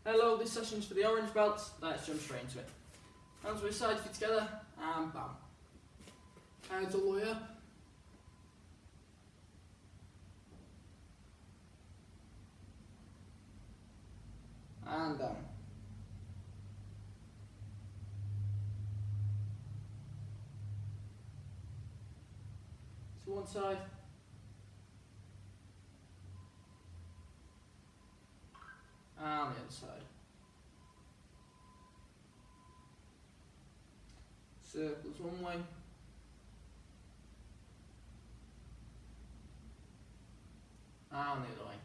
Hello, this session's for the orange belts. Let's jump straight into it. Hands by side, feet together, and bam. Hands all the way up. And down. To one side. And the other side. Circles one way. And the other way.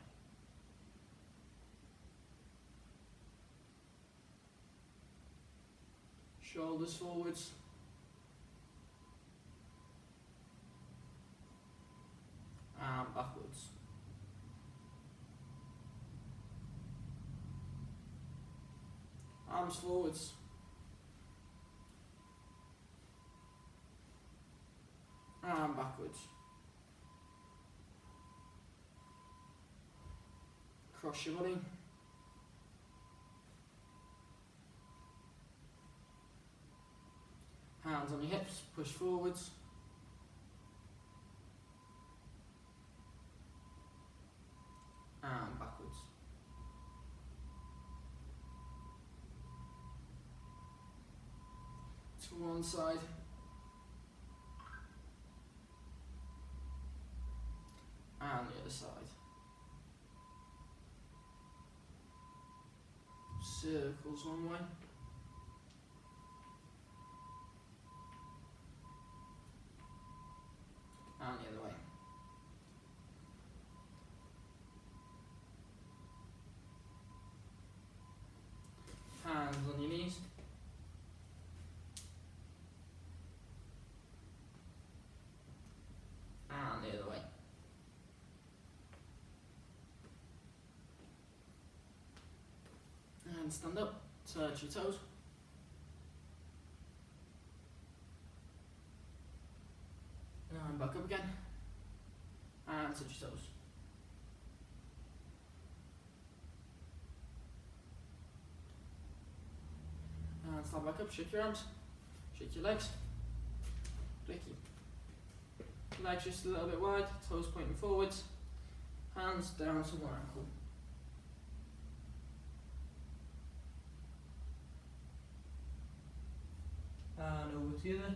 Shoulders forwards. And backwards. Arms forwards. And backwards. Cross your body. Hands on your hips, push forwards. And backwards. To one side. And the other side. Circles one way. And the other way. Hands on your knees. And the other way. And stand up, touch your toes. And back up again. And touch your toes. And stand back up, shake your arms, shake your legs. Blicky. Legs just a little bit wide, toes pointing forwards. Hands down to one ankle. And over to the other.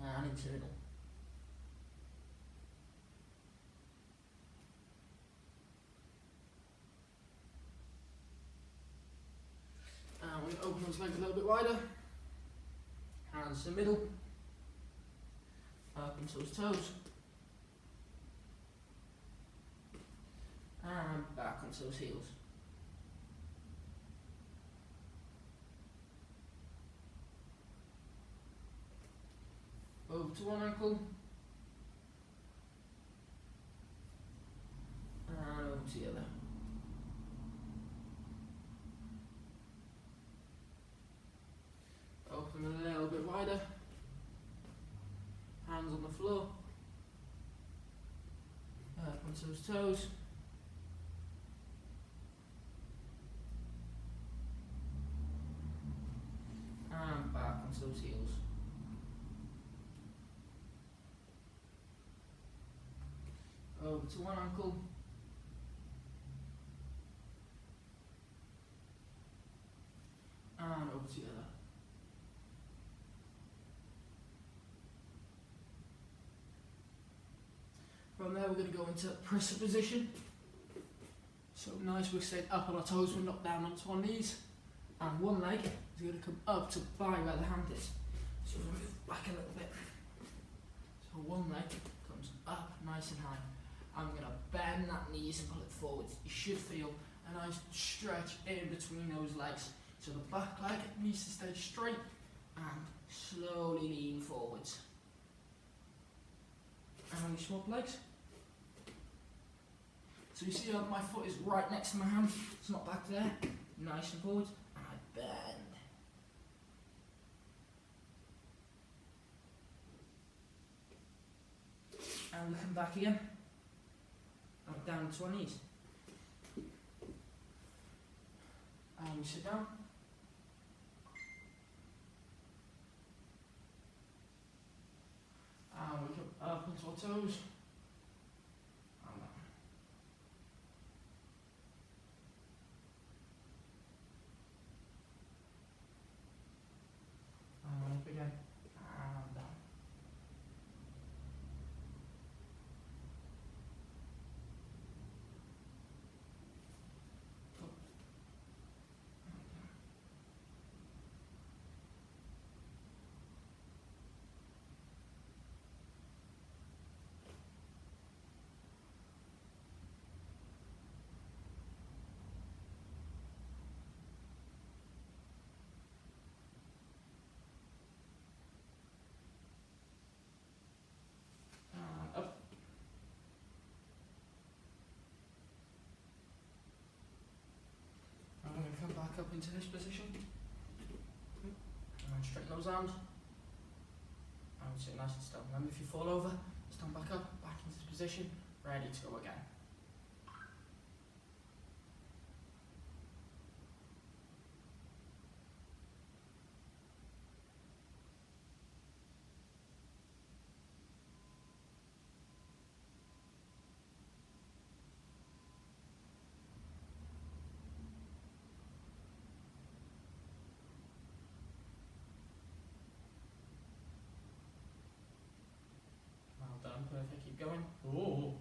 And internal. And we open those legs a little bit wider. Hands to the middle. Up into those toes. And back onto those heels. Over to one ankle. And over to the other. Open a little bit wider. Hands on the floor. Up onto those toes. And back onto those heels. Over to one ankle. And over to the other. From there we're going to go into presser position. So nice, we're staying up on our toes, we're not down onto our knees. And one leg is going to come up to by where the hand is. So we're going to move back a little bit. So one leg comes up nice and high. I'm going to bend that knees and pull it forwards. You should feel a nice stretch in between those legs. So the back leg needs to stay straight and slowly lean forwards. And we swap legs. So you see how my foot is right next to my hand, it's not back there, nice and forward, and I bend. And we come back again, back down to our knees. And we sit down. And we come up onto our toes. And down. And up again. And down. Up. I'm going to come back up into this position. And straighten those arms. And sit nice and still. Remember, if you fall over, stand back up, back into this position, ready to go again. Well done, perfect, keep going. Ooh.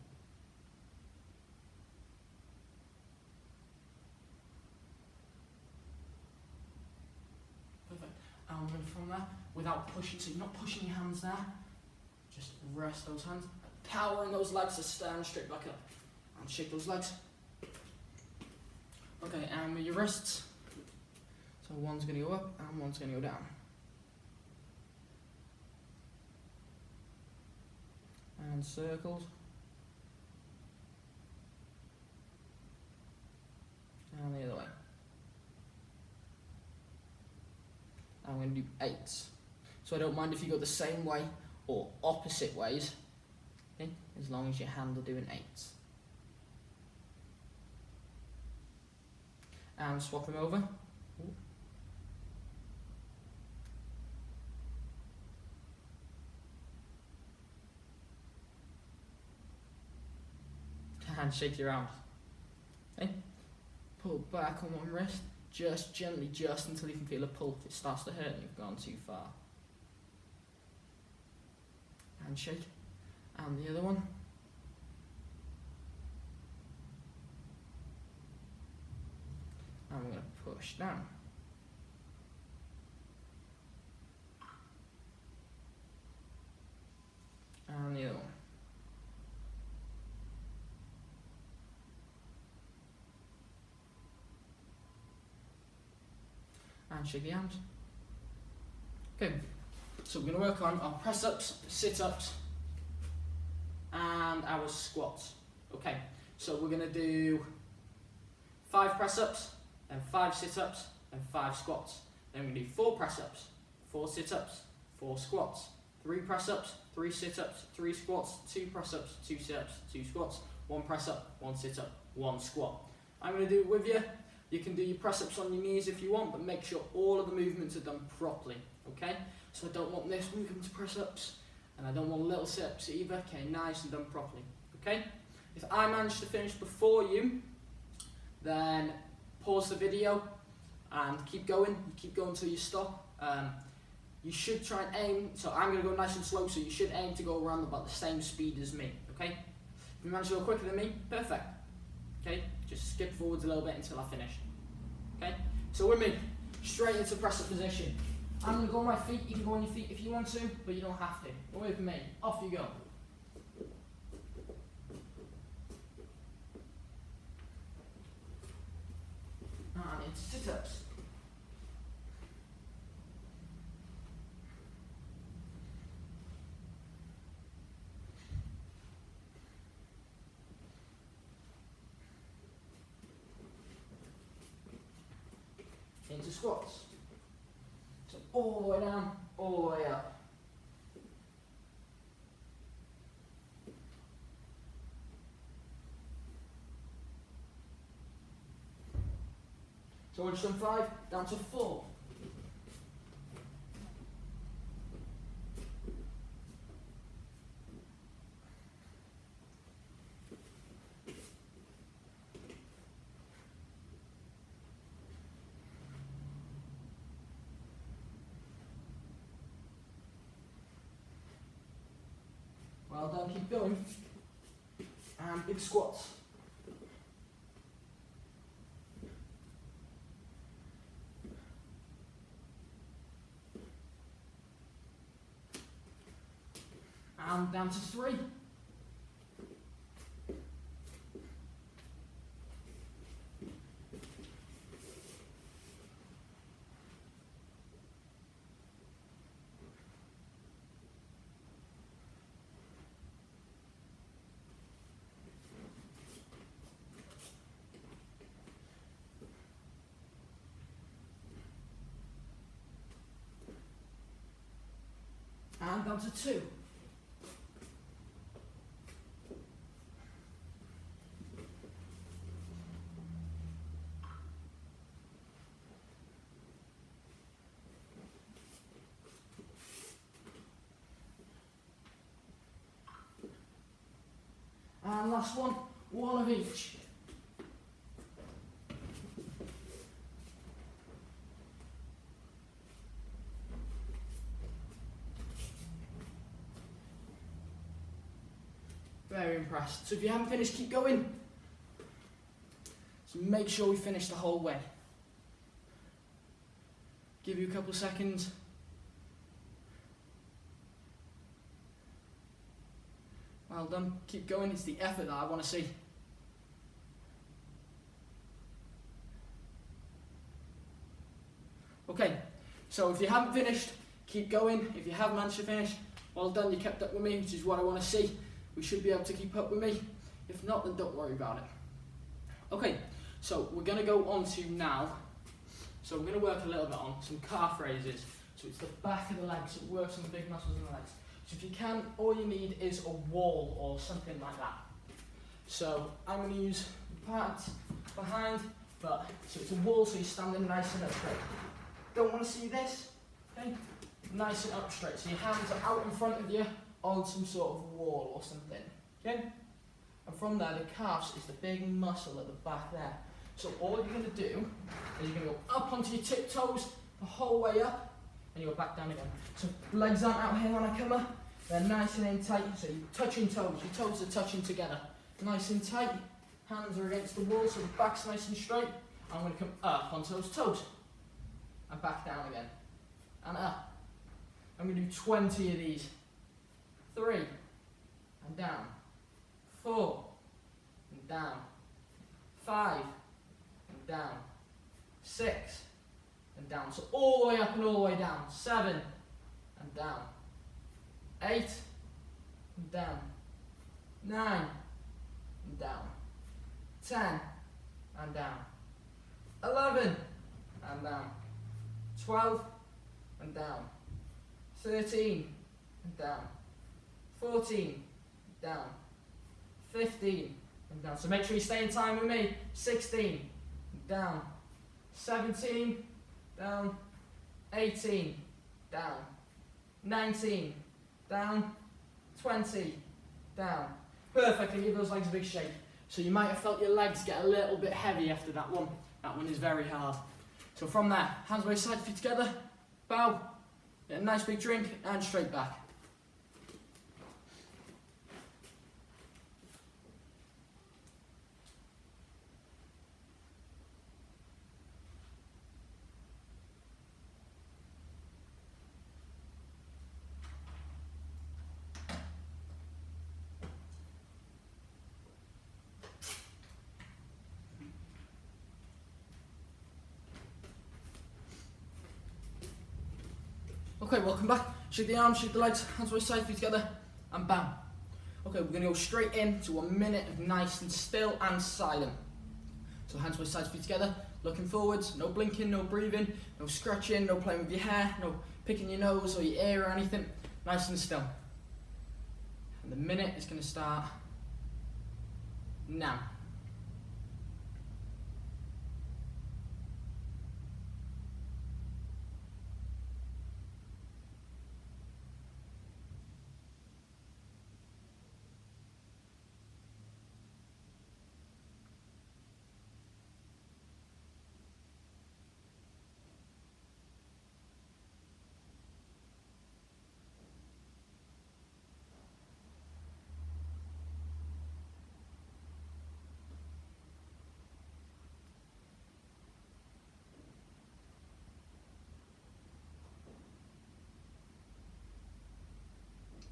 Perfect. And we're going from there without pushing, so you're not pushing your hands there. Just rest those hands. Powering those legs to stand straight back up. And shake those legs. Okay, and with your wrists. So one's going to go up and one's going to go down. And circles. And the other way. I'm going to do 8s. So I don't mind if you go the same way or opposite ways, okay? As long as your hand are doing 8s. And swap them over. Ooh. And shake your arms. Okay? Pull back on one wrist, just gently, just until you can feel a pull. If it starts to hurt and you've gone too far. And shake. And the other one. And we're going to push down. And the other one. And shake the arms. Okay, so we're going to work on our press-ups, sit-ups, and our squats. Okay, so we're going to do 5 press-ups, then 5 sit-ups, then 5 squats. Then we're going to do 4 press-ups, 4 sit-ups, 4 squats, 3 press-ups, 3 sit-ups, 3 squats, 2 press-ups, 2 sit-ups, 2 squats, 1 press-up, 1 sit-up, 1 squat. I'm going to do it with you. You can do your press-ups on your knees if you want, but make sure all of the movements are done properly, okay? So I don't want this movement to press-ups, and I don't want little sit-ups either, okay? Nice and done properly, okay? If I manage to finish before you, then pause the video and keep going. You keep going until you stop. You should try and aim, so I'm going to go nice and slow, so you should aim to go around about the same speed as me, okay? If you manage to go quicker than me, perfect. Okay, just skip forwards a little bit until I finish. Okay, so with me, straight into press-up position. I'm going to go on my feet. You can go on your feet if you want to, but you don't have to. Go with me. Off you go. And into sit-ups. Into squats. So all the way down, all the way up. So we've just done 5, down to 4. Well done, keep going. And big squats. And down to 3. And down to 2. And last one of each. Very impressed. So if you haven't finished, keep going. So make sure we finish the whole way. Give you a couple of seconds. Well done. Keep going. It's the effort that I want to see. Okay, so if you haven't finished, keep going. If you have managed to finish, well done. You kept up with me, which is what I want to see. We should be able to keep up with me. If not, then don't worry about it. Okay, so we're going to go on to now. So we're going to work a little bit on some calf raises. So it's the back of the legs. It works on the big muscles in the legs. So if you can, all you need is a wall or something like that. So I'm going to use the part behind, so it's a wall, so you're standing nice and up straight. Don't want to see this, okay? Nice and up straight. So your hands are out in front of you on some sort of wall or something, okay? And from there, the calves is the big muscle at the back there. So all you're going to do is you're going to go up onto your tiptoes the whole way up, and you go back down again. So legs aren't out here when I come up, they're nice and in tight, so you're touching toes, your toes are touching together. Nice and tight, hands are against the wall, so the back's nice and straight. I'm going to come up onto those toes, and back down again, and up. I'm going to do 20 of these. 3, and down. 4, and down. 5, and down. 6, and down. So all the way up and all the way down. 7, and down. 8, and down. 9, and down. 10, and down. 11, and down. 12, and down. 13, and down. 14, down. 15, and down. So make sure you stay in time with me. 16, down. 17, down. 18, down. 19, down. 20, down. Perfect, and give those legs a big shake. So you might have felt your legs get a little bit heavy after that one. That one is very hard. So from there, hands by side, feet together, bow, get a nice big drink, and straight back. Okay, welcome back. Shake the arms, shake the legs, hands by side, feet together, and bam. Okay, we're going to go straight into a minute of nice and still and silent. So hands by side, feet together, looking forwards, no blinking, no breathing, no scratching, no playing with your hair, no picking your nose or your ear or anything. Nice and still. And the minute is going to start now.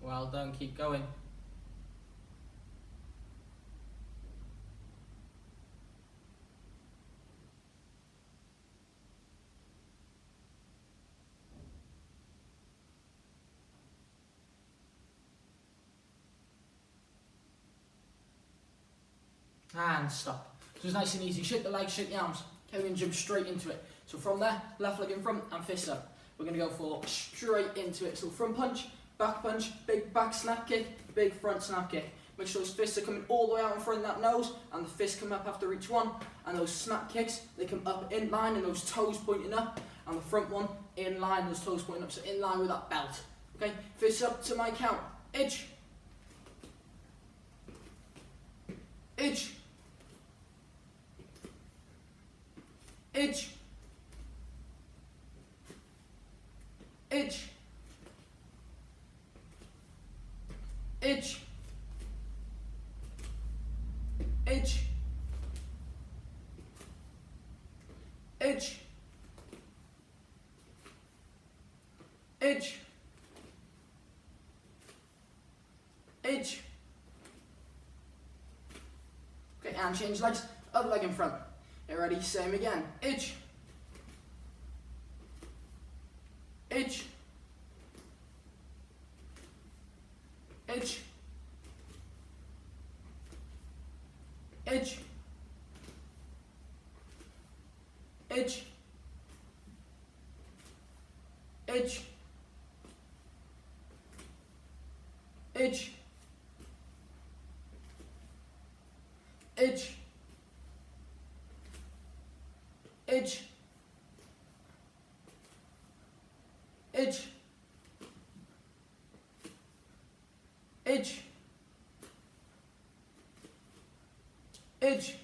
Well done, keep going. And stop. So it's nice and easy. Shake the legs, shake the arms. Okay, we're going to jump straight into it. So from there, left leg in front and fists up. We're going to go for straight into it. So front punch, big back snap kick, big front snap kick. Make sure those fists are coming all the way out in front of that nose, and the fists come up after each one. And those snap kicks, they come up in line and those toes pointing up. And the front one in line, those toes pointing up, so in line with that belt. Okay, fists up to my count. Edge. Edge. Edge. Edge. Edge. Edge. Edge. Edge. Edge. Okay, and change legs. Other leg in front. Get ready, same again. Edge. Edge. Edge. Edge. Edge. Edge. Edge. Edge. Edge. Edge. Edge. Edge.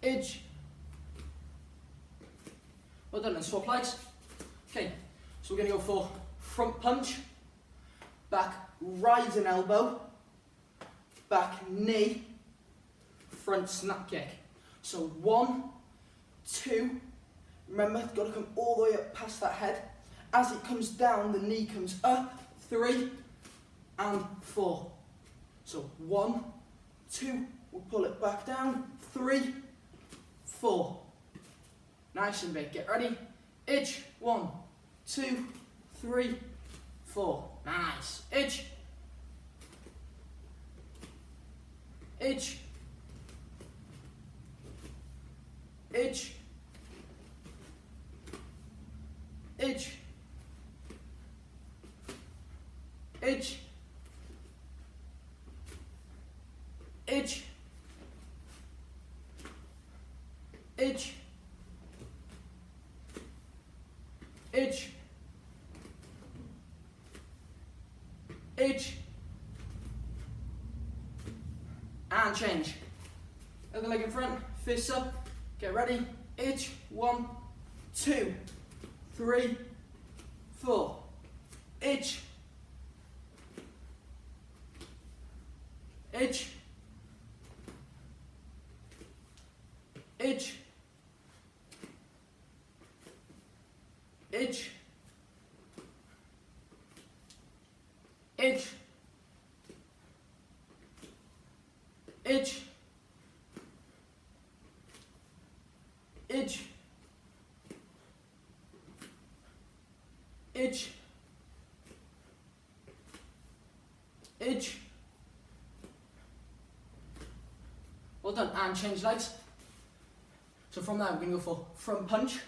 Edge. Well done, and swap legs. Okay, so we're going to go for front punch, back rising elbow, back knee, front snap kick. So 1, 2, remember, got to come all the way up past that head. As it comes down, the knee comes up, 3 and 4. So 1, 2, we'll pull it back down, 3, 4. Nice and big, get ready. Edge, 1, 2, 3, 4. Nice. Edge. Edge. Edge. Edge. Edge. Edge. Edge. Edge. Edge. And change. Other leg in front, fists up, get ready. Edge, 1, 2, 3, 4. Edge. Edge. Edge. Edge. Edge. Edge. Edge. Edge. Edge. Well done, and change legs. So from there we're going to go for front punch,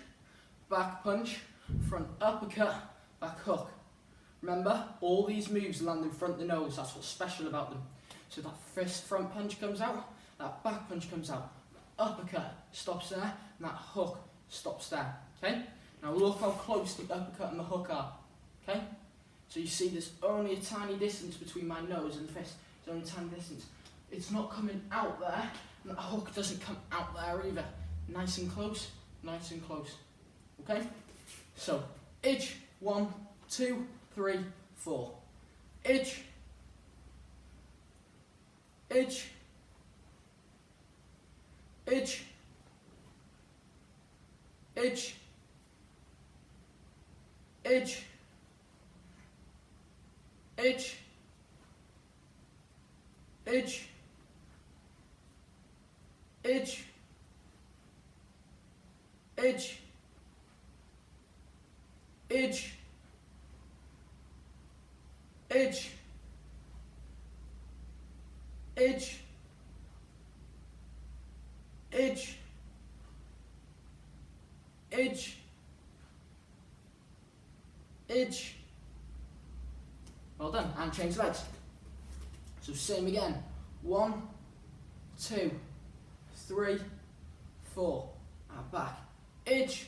front uppercut, back hook. Remember, all these moves land in front of the nose, that's what's special about them. So that first front punch comes out, that back punch comes out, uppercut stops there, and that hook stops there, okay? Now look how close the uppercut and the hook are, okay? So you see there's only a tiny distance between my nose and the fist, there's only a tiny distance. It's not coming out there, and the hook doesn't come out there either. Nice and close, okay? So, edge, 1, 2, 3, 4. Edge. Edge. Edge. Edge. Edge. edge, edge, edge, edge, edge, edge, edge, edge, edge, edge. Well done, and change legs. So same again. 1, 2, 3, 4, and back. Edge,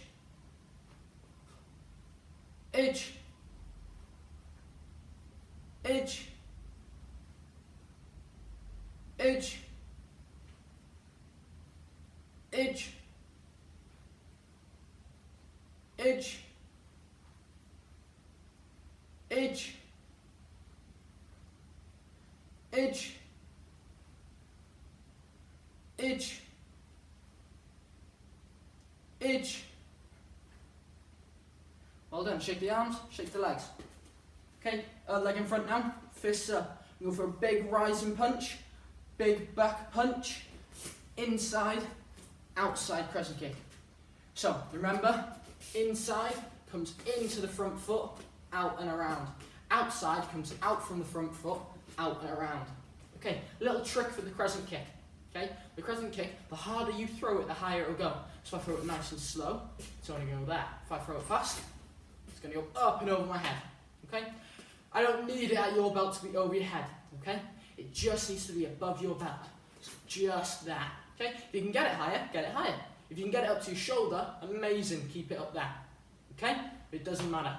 edge, edge, edge, edge, edge, edge, edge, edge, edge. Well done. Shake the arms, shake the legs. Okay, leg in front now, fists up. You go for a big rising punch, big back punch, inside, outside crescent kick. So remember, inside comes into the front foot, out and around. Outside comes out from the front foot, out and around. Okay, little trick for the crescent kick. Okay, the crescent kick, the harder you throw it, the higher it will go. So if I throw it nice and slow, it's only going to go there. If I throw it fast, it's going to go up and over my head. Okay, I don't need it at your belt to be over your head. Okay, it just needs to be above your belt. So just that. Okay, if you can get it higher, get it higher. If you can get it up to your shoulder, amazing, keep it up there. Okay, but it doesn't matter.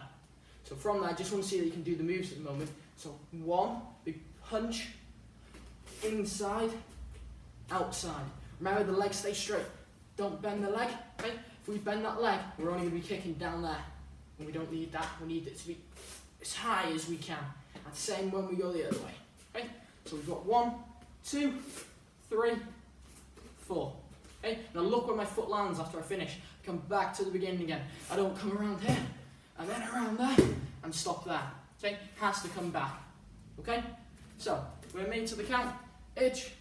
So from there, I just want to see that you can do the moves at the moment. So 1, big punch, inside, outside. Remember, the legs stay straight. Don't bend the leg. Okay? If we bend that leg, we're only going to be kicking down there. And we don't need that. We need it to be as high as we can. And same when we go the other way. Okay? So we've got 1, 2, 3, 4. Okay? Now look where my foot lands after I finish. I come back to the beginning again. I don't come around here and then around there and stop there. Okay? Has to come back. Okay? So we're made to the count. Edge,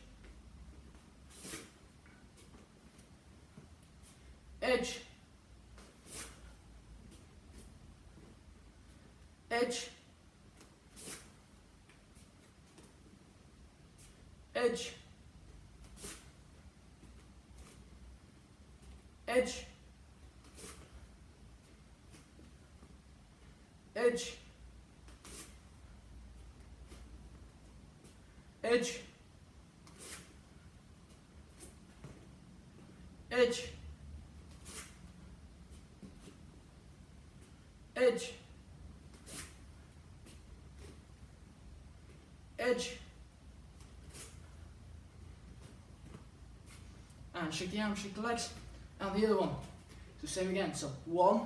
edge, edge, edge, edge, edge, edge, edge, edge, edge, and shake the arms, shake the legs, and the other one. So same again, so 1,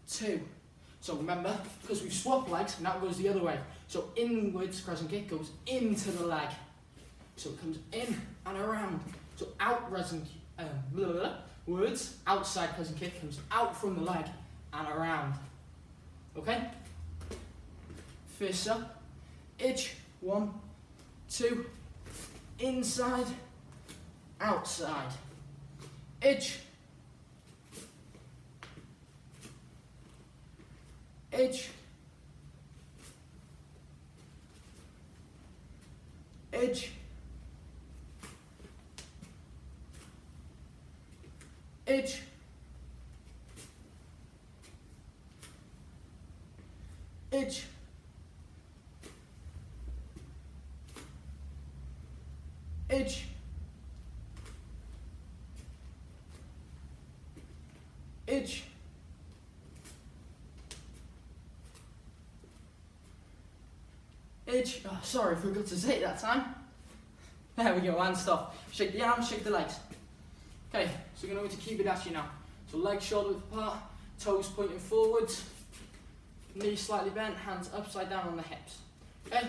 2. So remember, because we've swapped legs, now it goes the other way. So inwards crescent kick goes into the leg. So it comes in and around. So out words, outside crescent kick comes out from the leg and around. Okay? Fists up, edge, 1, 2, inside, outside, edge, edge, edge, edge, edge, edge, edge, edge. Oh, sorry, I forgot to say it that time. There we go, and stop. Shake the arms, shake the legs. Okay, so we're going to go into Kubidachi now. So legs shoulder width apart, toes pointing forwards, knees slightly bent, hands upside down on the hips. Okay,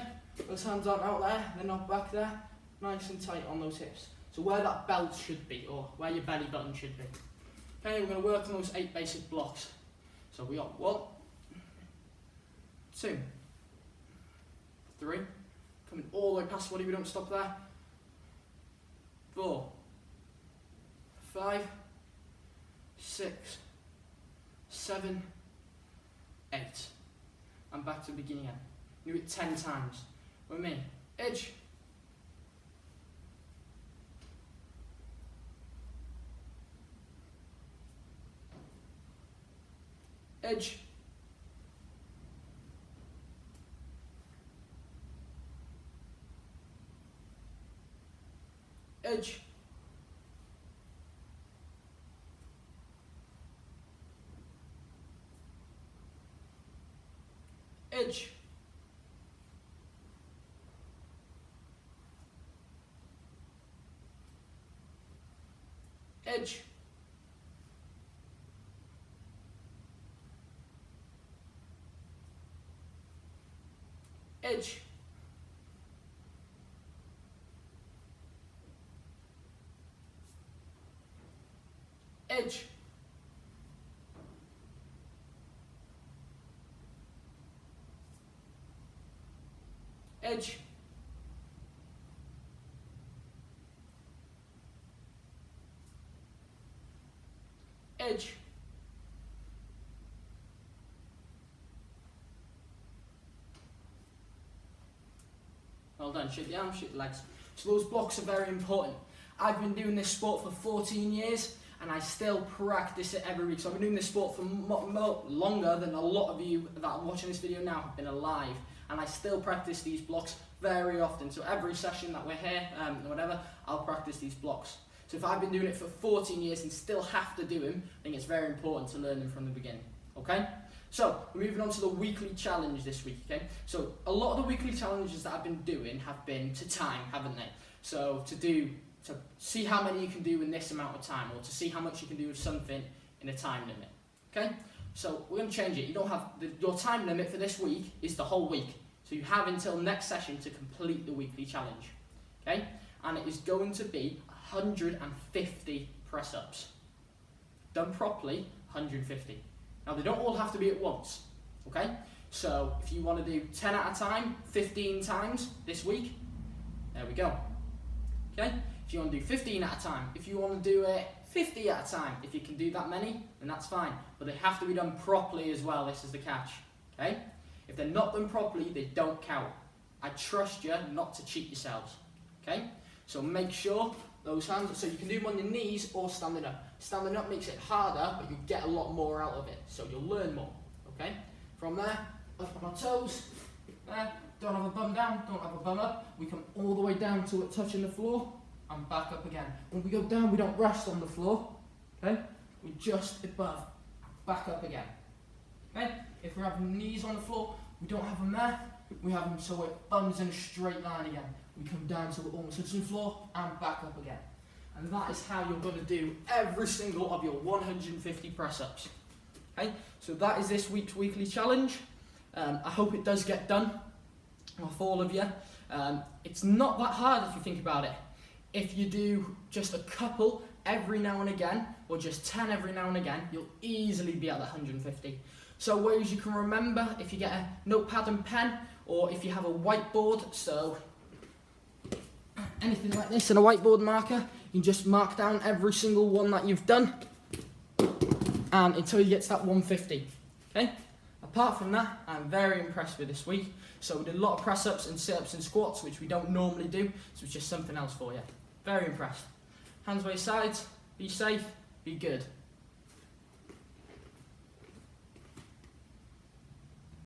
those hands aren't out there, they're not back there, nice and tight on those hips. So where that belt should be, or where your belly button should be. Okay, we're going to work on those 8 basic blocks. So we got 1, 2, 3, coming all the way past body, we don't stop there, 4, 5, 6, 7, 8, and back to the beginning again. Do it 10 times. With me, edge, edge, edge, edge, edge, edge, edge, edge, edge, well done, shake the arms, shake the legs. So those blocks are very important. I've been doing this sport for 14 years and I still practice it every week. So I've been doing this sport for longer than a lot of you that are watching this video now have been alive. And I still practice these blocks very often. So every session that we're here, whatever, I'll practice these blocks. So if I've been doing it for 14 years and still have to do them, I think it's very important to learn them from the beginning, okay? So, we're moving on to the weekly challenge this week, okay? So, a lot of the weekly challenges that I've been doing have been to time, haven't they? So, to see how many you can do in this amount of time, or to see how much you can do with something in a time limit, okay? So, we're going to change it. You don't have, your time limit for this week is the whole week. So, you have until next session to complete the weekly challenge, okay? And it is going to be 150 press-ups. Done properly, 150. Now they don't all have to be at once, okay? So if you want to do 10 at a time, 15 times this week, there we go, okay? If you want to do 15 at a time, if you want to do it 50 at a time, if you can do that many, then that's fine. But they have to be done properly as well, this is the catch, okay? If they're not done properly, they don't count. I trust you not to cheat yourselves, okay? So make sure those hands, so you can do them on your knees or standing up. Standing up makes it harder, but you get a lot more out of it, so you'll learn more, okay? From there, up on our toes, there, don't have a bum down, don't have a bum up. We come all the way down to it touching the floor, and back up again. When we go down, we don't rest on the floor, okay? We're just above, back up again, okay? If we're having knees on the floor, we don't have them there, we have them so we're bums in a straight line again. We come down to almost touching the floor and back up again. And that is how you're going to do every single of your 150 press-ups. Okay, so that is this week's weekly challenge. I hope it does get done with all of you. It's not that hard if you think about it. If you do just a couple every now and again, or just 10 every now and again, you'll easily be at the 150. So ways you can remember, if you get a notepad and pen, or if you have a whiteboard, so anything like this and a whiteboard marker, you can just mark down every single one that you've done, and until you get to that 150, okay? Apart from that, I'm very impressed with this week. So we did a lot of press-ups and sit-ups and squats, which we don't normally do, so it's just something else for you. Very impressed. Hands by your sides, be safe, be good.